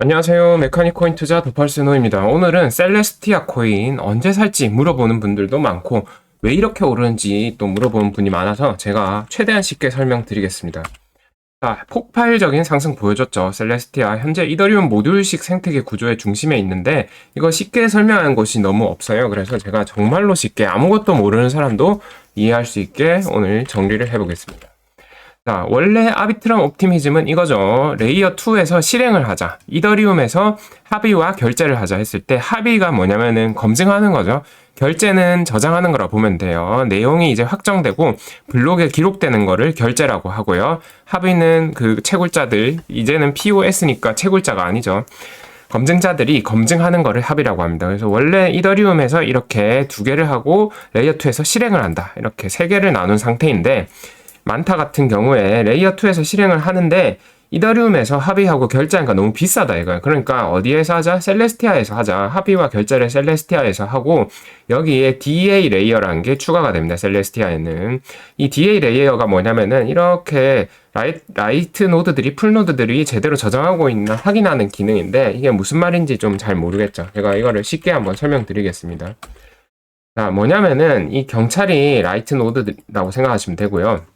안녕하세요. 메카닉 코인 투자 도팔스노입니다. 오늘은 셀레스티아 코인 언제 살지 물어보는 분들도 많고 왜 이렇게 오르는지 또 물어보는 분이 많아서 제가 최대한 쉽게 설명드리겠습니다. 자, 폭발적인 상승 보여줬죠. 셀레스티아 현재 이더리움 모듈식 생태계 구조의 중심에 있는데 이거 쉽게 설명하는 곳이 너무 없어요. 그래서 제가 정말로 쉽게 아무것도 모르는 사람도 이해할 수 있게 오늘 정리를 해보겠습니다. 자, 원래 아비트럼 옵티미즘은 이거죠. 레이어 2에서 실행을 하자. 이더리움에서 합의와 결제를 하자 했을 때 합의가 뭐냐면은 검증하는 거죠. 결제는 저장하는 거라 보면 돼요. 내용이 이제 확정되고 블록에 기록되는 거를 결제라고 하고요. 합의는 그 채굴자들, 이제는 POS니까 채굴자가 아니죠. 검증자들이 검증하는 거를 합의라고 합니다. 그래서 원래 이더리움에서 이렇게 두 개를 하고 레이어 2에서 실행을 한다. 이렇게 세 개를 나눈 상태인데 만타 같은 경우에 레이어 2에서 실행을 하는데 이더리움에서 합의하고 결제하니까 너무 비싸다 이거예요. 그러니까 어디에서 하자? 셀레스티아에서 하자. 합의와 결제를 셀레스티아에서 하고 여기에 DA 레이어라는 게 추가가 됩니다. 셀레스티아에는. 이 DA 레이어가 뭐냐면은 이렇게 라이트 노드들이 풀 노드들이 제대로 저장하고 있나 확인하는 기능인데 이게 무슨 말인지 좀 잘 모르겠죠. 제가 이거를 쉽게 한번 설명드리겠습니다. 자, 뭐냐면은 이 경찰이 라이트 노드라고 생각하시면 되고요.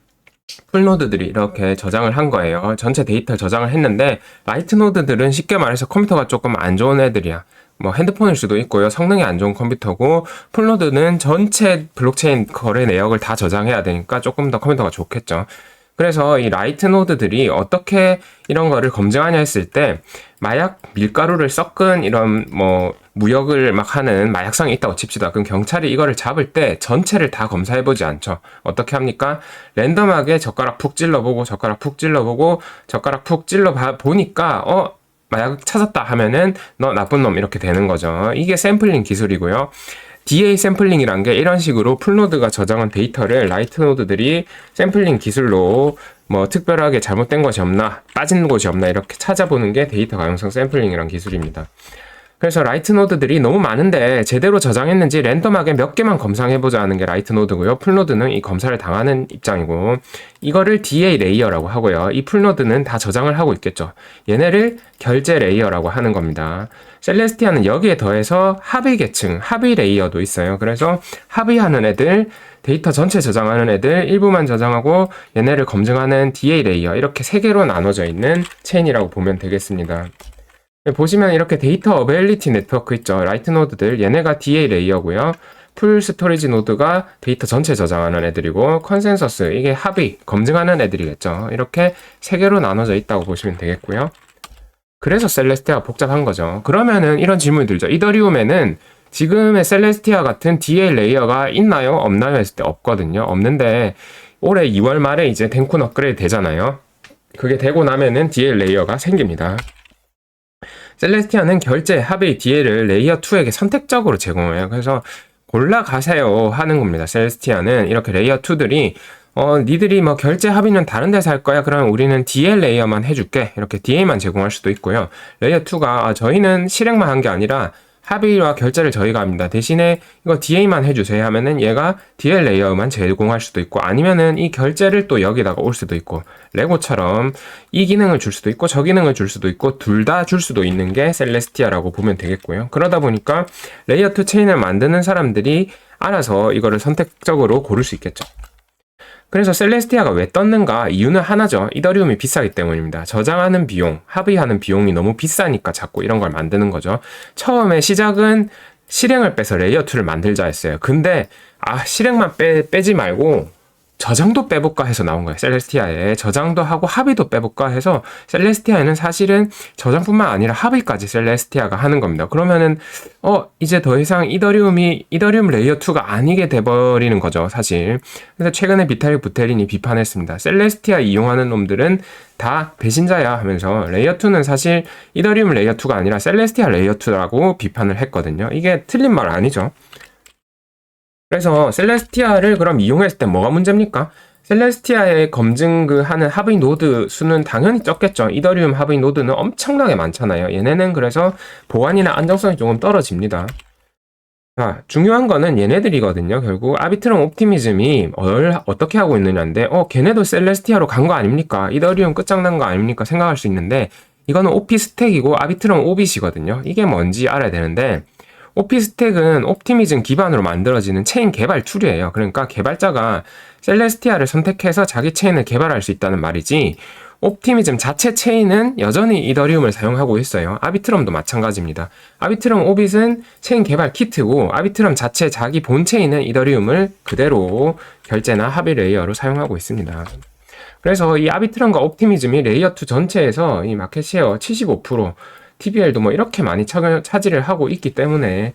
풀노드들이 이렇게 저장을 한 거예요. 전체 데이터를 저장을 했는데 라이트 노드들은 쉽게 말해서 컴퓨터가 조금 안 좋은 애들이야. 뭐 핸드폰일 수도 있고요. 성능이 안 좋은 컴퓨터고 풀노드는 전체 블록체인 거래 내역을 다 저장해야 되니까 조금 더 컴퓨터가 좋겠죠. 그래서 이 라이트 노드들이 어떻게 이런 거를 검증하냐 했을 때 마약 밀가루를 섞은 이런 뭐 무역을 막 하는 마약성이 있다고 칩시다. 그럼 경찰이 이거를 잡을 때 전체를 다 검사해보지 않죠. 어떻게 합니까? 랜덤하게 젓가락 푹 찔러보고 젓가락 푹 찔러보고 젓가락 푹 찔러보니까 마약 찾았다 하면은 너 나쁜 놈 이렇게 되는 거죠. 이게 샘플링 기술이고요. DA 샘플링이란 게 이런 식으로 풀노드가 저장한 데이터를 라이트 노드들이 샘플링 기술로 뭐 특별하게 잘못된 것이 없나 빠진 곳이 없나 이렇게 찾아보는 게 데이터 가용성 샘플링이란 기술입니다. 그래서 라이트 노드들이 너무 많은데 제대로 저장했는지 랜덤하게 몇 개만 검사해보자 하는 게 라이트 노드고요. 풀 노드는 이 검사를 당하는 입장이고 이거를 DA 레이어라고 하고요. 이 풀 노드는 다 저장을 하고 있겠죠. 얘네를 결제 레이어라고 하는 겁니다. 셀레스티아는 여기에 더해서 합의 계층, 합의 레이어도 있어요. 그래서 합의하는 애들, 데이터 전체 저장하는 애들, 일부만 저장하고 얘네를 검증하는 DA 레이어 이렇게 세 개로 나눠져 있는 체인이라고 보면 되겠습니다. 보시면 이렇게 데이터 어베일리티 네트워크 있죠. 라이트 노드들 얘네가 DA 레이어고요. 풀 스토리지 노드가 데이터 전체 저장하는 애들이고 컨센서스 이게 합의 검증하는 애들이겠죠. 이렇게 세 개로 나눠져 있다고 보시면 되겠고요. 그래서 셀레스티아가 복잡한 거죠. 그러면은 이런 질문이 들죠. 이더리움에는 지금의 셀레스티아 같은 DA 레이어가 있나요? 없나요? 했을 때 없거든요. 없는데 올해 2월 말에 이제 덴쿤 업그레이드 되잖아요. 그게 되고 나면은 DA 레이어가 생깁니다. 셀레스티아는 결제 합의 DL을 레이어 2에게 선택적으로 제공해요. 그래서 골라가세요 하는 겁니다. 셀레스티아는 이렇게 레이어 2들이 니들이 뭐 결제 합의는 다른 데서 할 거야. 그러면 우리는 DL 레이어만 해줄게. 이렇게 DA만 제공할 수도 있고요. 레이어 2가 저희는 실행만 한 게 아니라 합의와 결제를 저희가 합니다. 대신에 이거 DA만 해주세요 하면은 얘가 DL 레이어만 제공할 수도 있고 아니면은 이 결제를 또 여기다가 올 수도 있고 레고처럼 이 기능을 줄 수도 있고 저 기능을 줄 수도 있고 둘 다 줄 수도 있는 게 셀레스티아라고 보면 되겠고요. 그러다 보니까 레이어 2 체인을 만드는 사람들이 알아서 이거를 선택적으로 고를 수 있겠죠. 그래서 셀레스티아가 왜 떴는가? 이유는 하나죠. 이더리움이 비싸기 때문입니다. 저장하는 비용, 합의하는 비용이 너무 비싸니까 자꾸 이런 걸 만드는 거죠. 처음에 시작은 실행을 빼서 레이어 2를 만들자 했어요. 근데 실행만 빼지 말고 저장도 빼볼까 해서 나온 거예요. 셀레스티아에 저장도 하고 합의도 빼볼까 해서 셀레스티아에는 사실은 저장뿐만 아니라 합의까지 셀레스티아가 하는 겁니다. 그러면은 이제 더 이상 이더리움 레이어 2가 아니게 돼버리는 거죠, 사실. 그래서 최근에 비탈릭 부테린이 비판했습니다. 셀레스티아 이용하는 놈들은 다 배신자야 하면서 레이어 2는 사실 이더리움 레이어 2가 아니라 셀레스티아 레이어 2라고 비판을 했거든요. 이게 틀린 말 아니죠. 그래서 셀레스티아를 그럼 이용했을 때 뭐가 문제입니까? 셀레스티아의 검증 하는 합의 노드 수는 당연히 적겠죠. 이더리움 합의 노드는 엄청나게 많잖아요. 얘네는 그래서 보안이나 안정성이 조금 떨어집니다. 자, 중요한 거는 얘네들이거든요. 결국 아비트럼 옵티미즘이 어떻게 하고 있느냐인데 걔네도 셀레스티아로 간 거 아닙니까? 이더리움 끝장난 거 아닙니까? 생각할 수 있는데 이거는 OP 스택이고 아비트럼 오빗이거든요. 이게 뭔지 알아야 되는데, OP 스택은 옵티미즘 기반으로 만들어지는 체인 개발 툴이에요. 그러니까 개발자가 셀레스티아를 선택해서 자기 체인을 개발할 수 있다는 말이지, 옵티미즘 자체 체인은 여전히 이더리움을 사용하고 있어요. 아비트럼도 마찬가지입니다. 아비트럼 오빗은 체인 개발 키트고, 아비트럼 자체 자기 본 체인은 이더리움을 그대로 결제나 합의 레이어로 사용하고 있습니다. 그래서 이 아비트럼과 옵티미즘이 레이어 2 전체에서 이 마켓 쉐어 75%, TBL도 뭐 이렇게 많이 차지를 하고 있기 때문에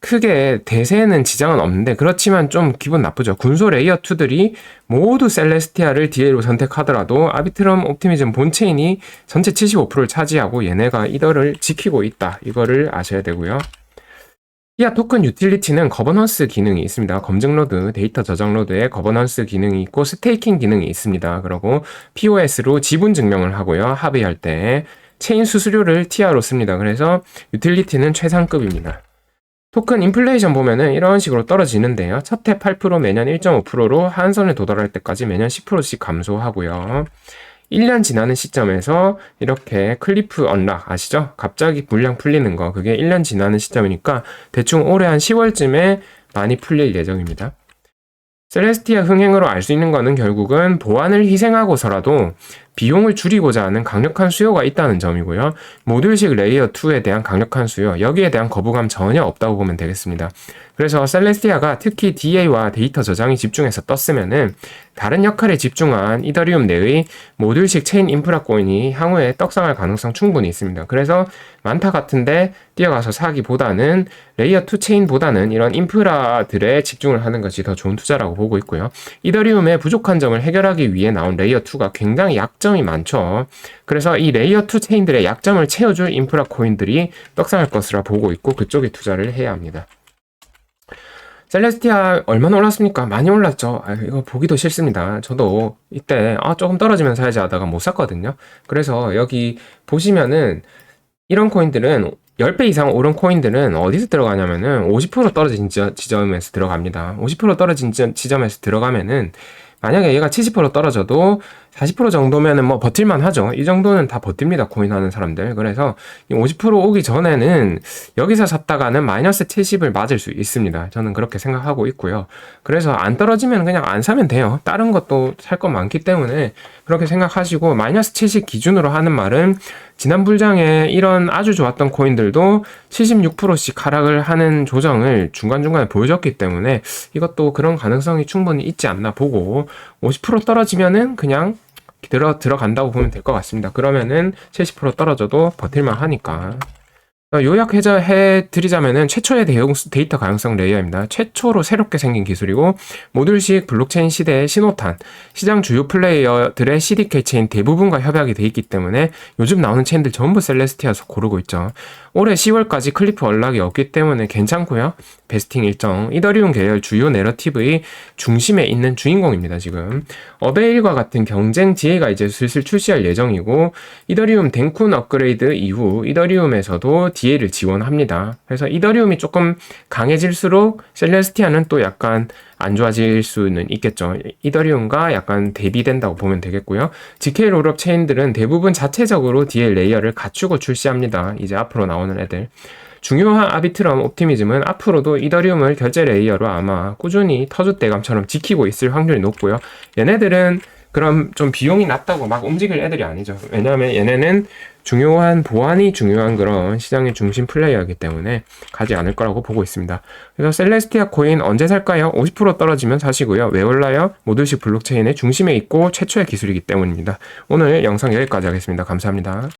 크게 대세에는 지장은 없는데, 그렇지만 좀 기분 나쁘죠. 군소 레이어 2들이 모두 셀레스티아를 DA로 선택하더라도 아비트럼 옵티미즘 본체인이 전체 75%를 차지하고 얘네가 이더를 지키고 있다. 이거를 아셔야 되고요. 티아 토큰 유틸리티는 거버넌스 기능이 있습니다. 검증 로드, 데이터 저장 로드에 거버넌스 기능이 있고 스테이킹 기능이 있습니다. 그리고 POS로 지분 증명을 하고요. 합의할 때 체인 수수료를 티아로 씁니다. 그래서 유틸리티는 최상급입니다. 토큰 인플레이션 보면은 이런 식으로 떨어지는데요. 첫 해 8%, 매년 1.5%로 하한선에 도달할 때까지 매년 10%씩 감소하고요. 1년 지나는 시점에서 이렇게 클리프 언락 아시죠? 갑자기 물량 풀리는 거, 그게 1년 지나는 시점이니까 대충 올해 한 10월쯤에 많이 풀릴 예정입니다. 셀레스티아 흥행으로 알 수 있는 거는 결국은 보안을 희생하고서라도 비용을 줄이고자 하는 강력한 수요가 있다는 점이고요. 모듈식 레이어 2에 대한 강력한 수요, 여기에 대한 거부감 전혀 없다고 보면 되겠습니다. 그래서 셀레스티아가 특히 DA와 데이터 저장에 집중해서 떴으면은 다른 역할에 집중한 이더리움 내의 모듈식 체인 인프라 코인이 향후에 떡상할 가능성 충분히 있습니다. 그래서 많다 같은데 뛰어가서 사기보다는 레이어 2 체인보다는 이런 인프라들에 집중을 하는 것이 더 좋은 투자라고 보고 있고요. 이더리움의 부족한 점을 해결하기 위해 나온 레이어 2가 굉장히 약점이 많죠. 그래서 이 레이어 2 체인들의 약점을 채워줄 인프라 코인들이 떡상할 것이라 보고 있고, 그쪽에 투자를 해야 합니다. 셀레스티아 얼마나 올랐습니까? 많이 올랐죠. 이거 보기도 싫습니다. 저도 이때 조금 떨어지면 사야지 하다가 못 샀거든요. 그래서 여기 보시면은 이런 코인들은 10배 이상 오른 코인들은 어디서 들어가냐면은 50% 떨어진 지점에서 들어갑니다. 50% 떨어진 지점에서 들어가면은 만약에 얘가 70% 떨어져도 40% 정도면은 뭐 버틸만 하죠. 이 정도는 다 버팁니다. 코인 하는 사람들. 그래서 50% 오기 전에는 여기서 샀다가는 마이너스 70을 맞을 수 있습니다. 저는 그렇게 생각하고 있고요. 그래서 안 떨어지면 그냥 안 사면 돼요. 다른 것도 살 거 많기 때문에 그렇게 생각하시고, 마이너스 70 기준으로 하는 말은 지난 불장에 이런 아주 좋았던 코인들도 76%씩 하락을 하는 조정을 중간중간에 보여줬기 때문에 이것도 그런 가능성이 충분히 있지 않나 보고, 50% 떨어지면은 그냥 들어간다고 보면 될 것 같습니다. 그러면은 70% 떨어져도 버틸만 하니까. 요약해드리자면은 최초의 데이터 가용성 레이어입니다. 최초로 새롭게 생긴 기술이고, 모듈식 블록체인 시대의 신호탄, 시장 주요 플레이어들의 CDK 체인 대부분과 협약이 돼 있기 때문에 요즘 나오는 체인들 전부 셀레스티아에서 고르고 있죠. 올해 10월까지 클리프 연락이 없기 때문에 괜찮고요. 베스팅 일정, 이더리움 계열 주요 내러티브의 중심에 있는 주인공입니다. 지금 어베일과 같은 경쟁 DA가 이제 슬슬 출시할 예정이고, 이더리움 댕쿤 업그레이드 이후 이더리움에서도 DA를 지원합니다. 그래서 이더리움이 조금 강해질수록 셀레스티아는 또 약간 안 좋아질 수는 있겠죠. 이더리움과 약간 대비된다고 보면 되겠고요. GK 롤업 체인들은 대부분 자체적으로 DA 레이어를 갖추고 출시합니다. 이제 앞으로 나오는 애들. 중요한 아비트럼 옵티미즘은 앞으로도 이더리움을 결제 레이어로 아마 꾸준히 터줏대감처럼 지키고 있을 확률이 높고요. 얘네들은 그럼 좀 비용이 낮다고 막 움직일 애들이 아니죠. 왜냐하면 얘네는 중요한 보안이 중요한 그런 시장의 중심 플레이어이기 때문에 가지 않을 거라고 보고 있습니다. 그래서 셀레스티아 코인 언제 살까요? 50% 떨어지면 사시고요. 왜 올라요? 모듈식 블록체인의 중심에 있고 최초의 기술이기 때문입니다. 오늘 영상 여기까지 하겠습니다. 감사합니다.